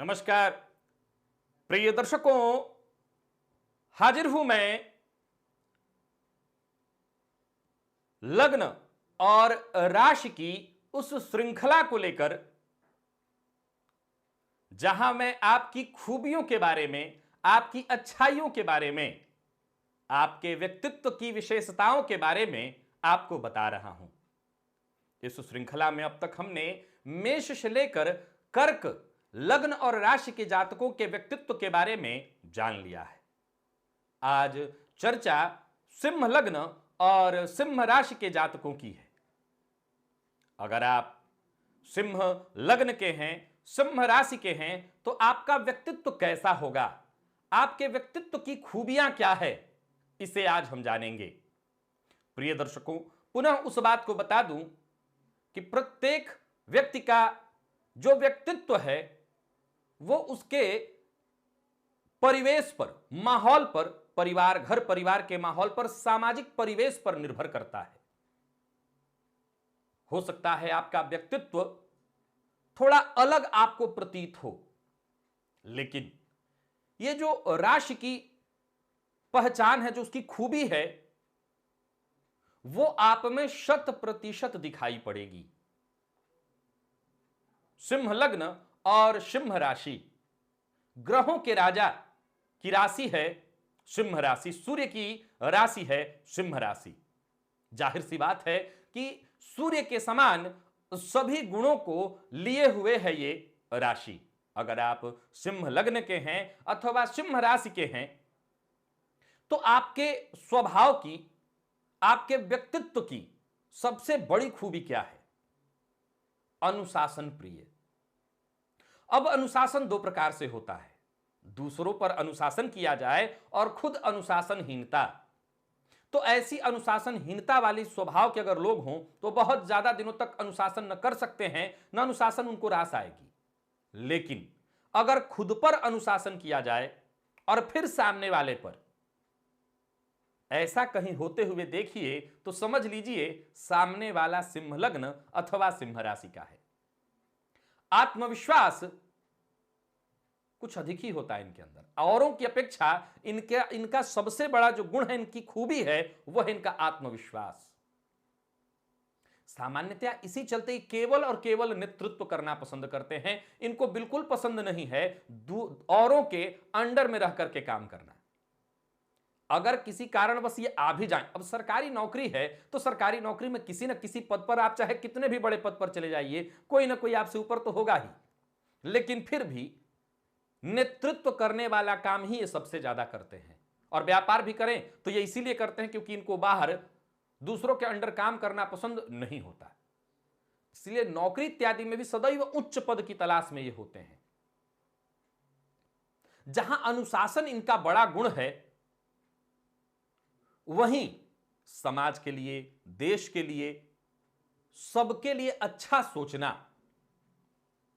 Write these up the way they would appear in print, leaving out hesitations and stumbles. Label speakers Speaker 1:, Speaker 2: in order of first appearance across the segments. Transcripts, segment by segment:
Speaker 1: नमस्कार प्रिय दर्शकों, हाजिर हूं मैं लग्न और राशि की उस श्रृंखला को लेकर जहां मैं आपकी खूबियों के बारे में, आपकी अच्छाइयों के बारे में, आपके व्यक्तित्व की विशेषताओं के बारे में आपको बता रहा हूं। इस श्रृंखला में अब तक हमने मेष से लेकर कर्क, लग्न और राशि के जातकों के व्यक्तित्व के बारे में जान लिया है। आज चर्चा सिंह लग्न और सिंह राशि के जातकों की है। अगर आप सिंह लग्न के हैं, सिंह राशि के हैं, तो आपका व्यक्तित्व कैसा होगा, आपके व्यक्तित्व की खूबियां क्या है, इसे आज हम जानेंगे। प्रिय दर्शकों, पुनः उस बात को बता दूं कि प्रत्येक व्यक्ति का जो व्यक्तित्व है वो उसके परिवेश पर, माहौल पर, परिवार, घर परिवार के माहौल पर, सामाजिक परिवेश पर निर्भर करता है। हो सकता है आपका व्यक्तित्व थोड़ा अलग आपको प्रतीत हो, लेकिन ये जो राशि की पहचान है, जो उसकी खूबी है, वो आप में 100% दिखाई पड़ेगी। सिंह लग्न और सिंह राशि, ग्रहों के राजा की राशि है सिंह राशि, सूर्य की राशि है सिंह राशि। जाहिर सी बात है कि सूर्य के समान सभी गुणों को लिए हुए है ये राशि। अगर आप सिंह लग्न के हैं अथवा सिंह राशि के हैं तो आपके स्वभाव की, आपके व्यक्तित्व की सबसे बड़ी खूबी क्या है? अनुशासन प्रिय। अब अनुशासन दो प्रकार से होता है, दूसरों पर अनुशासन किया जाए और खुद अनुशासनहीनता। तो ऐसी अनुशासनहीनता वाली स्वभाव के अगर लोग हों तो बहुत ज्यादा दिनों तक अनुशासन न कर सकते हैं, न अनुशासन उनको रास आएगी। लेकिन अगर खुद पर अनुशासन किया जाए और फिर सामने वाले पर, ऐसा कहीं होते हुए देखिए तो समझ लीजिए सामने वाला सिंह लग्न अथवा सिंह राशि का है। आत्मविश्वास कुछ अधिक ही होता है इनके अंदर, औरों की अपेक्षा इनका सबसे बड़ा जो गुण है, इनकी खूबी है, वह है इनका आत्मविश्वास। सामान्यतया इसी चलते ही केवल और केवल नेतृत्व करना पसंद करते हैं। इनको बिल्कुल पसंद नहीं है औरों के अंडर में रह करके काम करना। अगर किसी कारणवश ये आ भी जाए, अब सरकारी नौकरी है तो सरकारी नौकरी में किसी न किसी पद पर, आप चाहे कितने भी बड़े पद पर चले जाइए, कोई ना कोई आपसे ऊपर तो होगा ही, लेकिन फिर भी नेतृत्व करने वाला काम ही ये सबसे ज्यादा करते हैं। और व्यापार भी करें तो ये इसीलिए करते हैं क्योंकि इनको बाहर दूसरों के अंडर काम करना पसंद नहीं होता। इसलिए नौकरी इत्यादि में भी सदैव उच्च पद की तलाश में ये होते हैं। जहां अनुशासन इनका बड़ा गुण है, वहीं समाज के लिए, देश के लिए, सबके लिए अच्छा सोचना,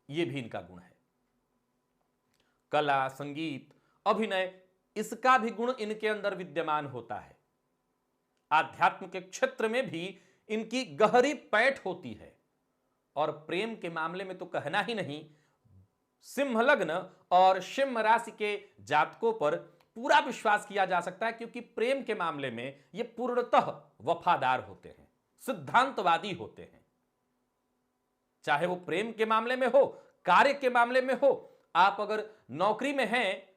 Speaker 1: यह भी इनका गुण है। कला, संगीत, अभिनय, इसका भी गुण इनके अंदर विद्यमान होता है। आध्यात्म के क्षेत्र में भी इनकी गहरी पैठ होती है। और प्रेम के मामले में तो कहना ही नहीं, सिंह लग्न और सिंह राशि के जातकों पर पूरा विश्वास किया जा सकता है, क्योंकि प्रेम के मामले में ये पूर्णतः वफादार होते हैं, सिद्धांतवादी होते हैं। चाहे वो प्रेम के मामले में हो, कार्य के मामले में हो। आप अगर नौकरी में हैं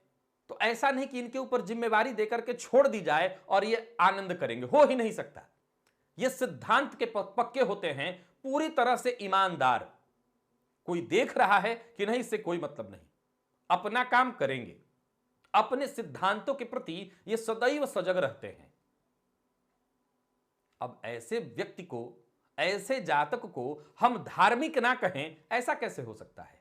Speaker 1: तो ऐसा नहीं कि इनके ऊपर जिम्मेवारी देकर के छोड़ दी जाए और ये आनंद करेंगे, हो ही नहीं सकता। ये सिद्धांत के पक्के होते हैं, पूरी तरह से ईमानदार। कोई देख रहा है कि नहीं, इससे कोई मतलब नहीं, अपना काम करेंगे। अपने सिद्धांतों के प्रति ये सदैव सजग रहते हैं। अब ऐसे व्यक्ति को, ऐसे जातक को हम धार्मिक ना कहें, ऐसा कैसे हो सकता है?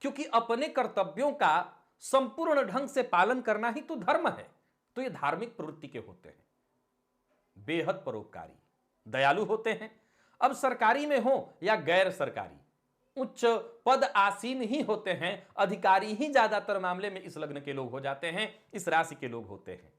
Speaker 1: क्योंकि अपने कर्तव्यों का संपूर्ण ढंग से पालन करना ही तो धर्म है। तो ये धार्मिक प्रवृत्ति के होते हैं, बेहद परोपकारी, दयालु होते हैं। अब सरकारी में हो या गैर सरकारी, उच्च पद आसीन ही होते हैं, अधिकारी ही ज्यादातर मामले में इस लग्न के लोग हो जाते हैं, इस राशि के लोग होते हैं।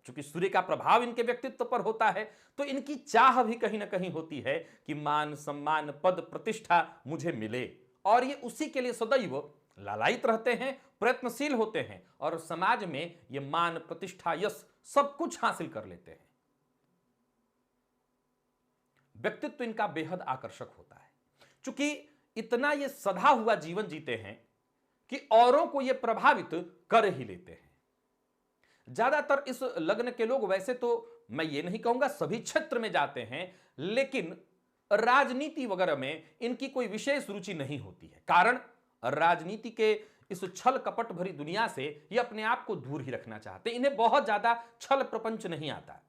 Speaker 1: चूंकि सूर्य का प्रभाव इनके व्यक्तित्व पर होता है, तो इनकी चाह भी कहीं ना कहीं होती है कि मान, सम्मान, पद, प्रतिष्ठा मुझे मिले, और ये उसी के लिए सदैव लालायित रहते हैं, प्रयत्नशील होते हैं और समाज में ये मान, प्रतिष्ठा, यश सब कुछ हासिल कर लेते हैं। व्यक्तित्व इनका बेहद आकर्षक होता है, क्योंकि इतना ये सधा हुआ जीवन जीते हैं कि औरों को ये प्रभावित कर ही लेते हैं। ज्यादातर इस लग्न के लोग, वैसे तो मैं ये नहीं कहूंगा सभी क्षेत्र में जाते हैं, लेकिन राजनीति वगैरह में इनकी कोई विशेष रुचि नहीं होती है। कारण राजनीति के इस छल कपट भरी दुनिया से ये अपने आप को दूर ही रखना चाहते हैं। इन्हें बहुत ज्यादा छल प्रपंच नहीं आता।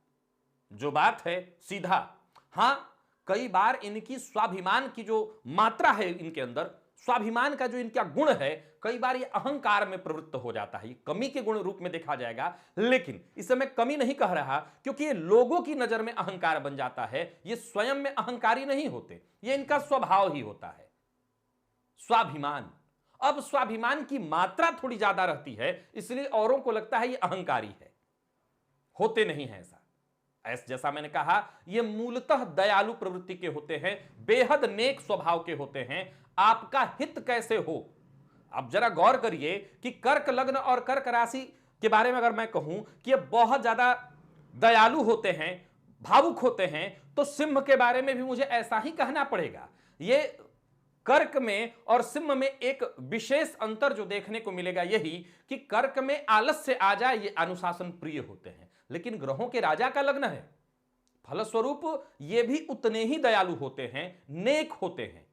Speaker 1: जो बात है सीधा, हां कई बार इनकी स्वाभिमान की जो मात्रा है इनके अंदर, स्वाभिमान का जो इनका गुण है, कई बार ये अहंकार में प्रवृत्त हो जाता है। ये कमी के गुण रूप में देखा जाएगा, लेकिन इसे मैं कमी नहीं कह रहा, क्योंकि ये लोगों की नजर में अहंकार बन जाता है। ये स्वयं में अहंकारी नहीं होते, ये इनका स्वभाव ही होता है, स्वाभिमान। अब स्वाभिमान की मात्रा थोड़ी ज्यादा रहती है, इसलिए औरों को लगता है ये अहंकारी है, होते नहीं है ऐसा। जैसा मैंने कहा, ये मूलतः दयालु प्रवृत्ति के होते हैं, बेहद नेक स्वभाव के होते हैं। आपका हित कैसे हो, अब जरा गौर करिए कि कर्क लग्न और कर्क राशि के बारे में अगर मैं कहूं कि ये बहुत ज्यादा दयालु होते हैं, भावुक होते हैं, तो सिंह के बारे में भी मुझे ऐसा ही कहना पड़ेगा। ये कर्क में और सिंह में एक विशेष अंतर जो देखने को मिलेगा यही कि कर्क में आलस्य आ जाए, ये अनुशासन प्रिय होते हैं, लेकिन ग्रहों के राजा का लग्न है, फलस्वरूप ये भी उतने ही दयालु होते हैं, नेक होते हैं।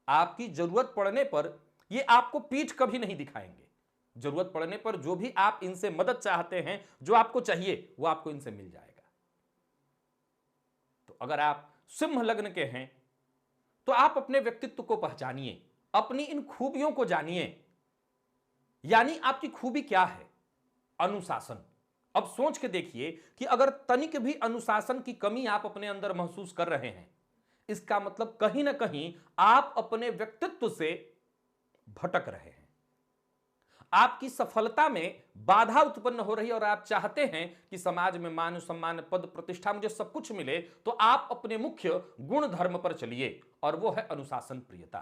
Speaker 1: आपकी जरूरत पड़ने पर ये आपको पीठ कभी नहीं दिखाएंगे। जरूरत पड़ने पर जो भी आप इनसे मदद चाहते हैं, जो आपको चाहिए, वो आपको इनसे मिल जाएगा। तो अगर आप सिंह लग्न के हैं तो आप अपने व्यक्तित्व को पहचानिए, अपनी इन खूबियों को जानिए। यानी आपकी खूबी क्या है? अनुशासन। अब सोच के देखिए कि अगर तनिक भी अनुशासन की कमी आप अपने अंदर महसूस कर रहे हैं, इसका मतलब कहीं ना कहीं आप अपने व्यक्तित्व से भटक रहे हैं। आपकी सफलता में बाधा उत्पन्न हो रही है और आप चाहते हैं कि समाज में मान सम्मान, पद प्रतिष्ठा, मुझे सब कुछ मिले, तो आप अपने मुख्य गुण धर्म पर चलिए, और वो है अनुशासन प्रियता।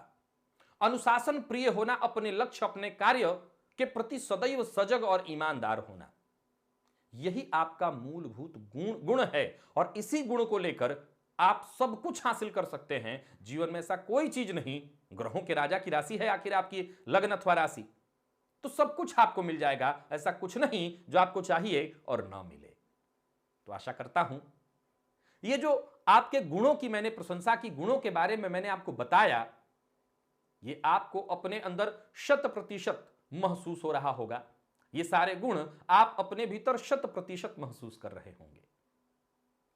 Speaker 1: अनुशासन प्रिय होना, अपने लक्ष्य, अपने कार्य के प्रति सदैव सजग और ईमानदार होना, यही आपका मूलभूत गुण है। और इसी गुण को लेकर आप सब कुछ हासिल कर सकते हैं। जीवन में ऐसा कोई चीज नहीं, ग्रहों के राजा की राशि है आखिर आपकी लग्न अथवा राशि, तो सब कुछ आपको मिल जाएगा। ऐसा कुछ नहीं जो आपको चाहिए और ना मिले। तो आशा करता हूं ये जो आपके गुणों की मैंने प्रशंसा की, गुणों के बारे में मैंने आपको बताया, ये आपको अपने अंदर 100% महसूस हो रहा होगा। ये सारे गुण आप अपने भीतर 100% महसूस कर रहे होंगे।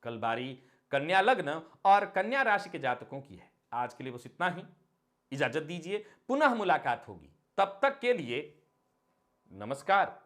Speaker 1: कल बारी कन्या लग्न और कन्या राशि के जातकों की है। आज के लिए बस इतना ही, इजाजत दीजिए, पुनः मुलाकात होगी। तब तक के लिए नमस्कार।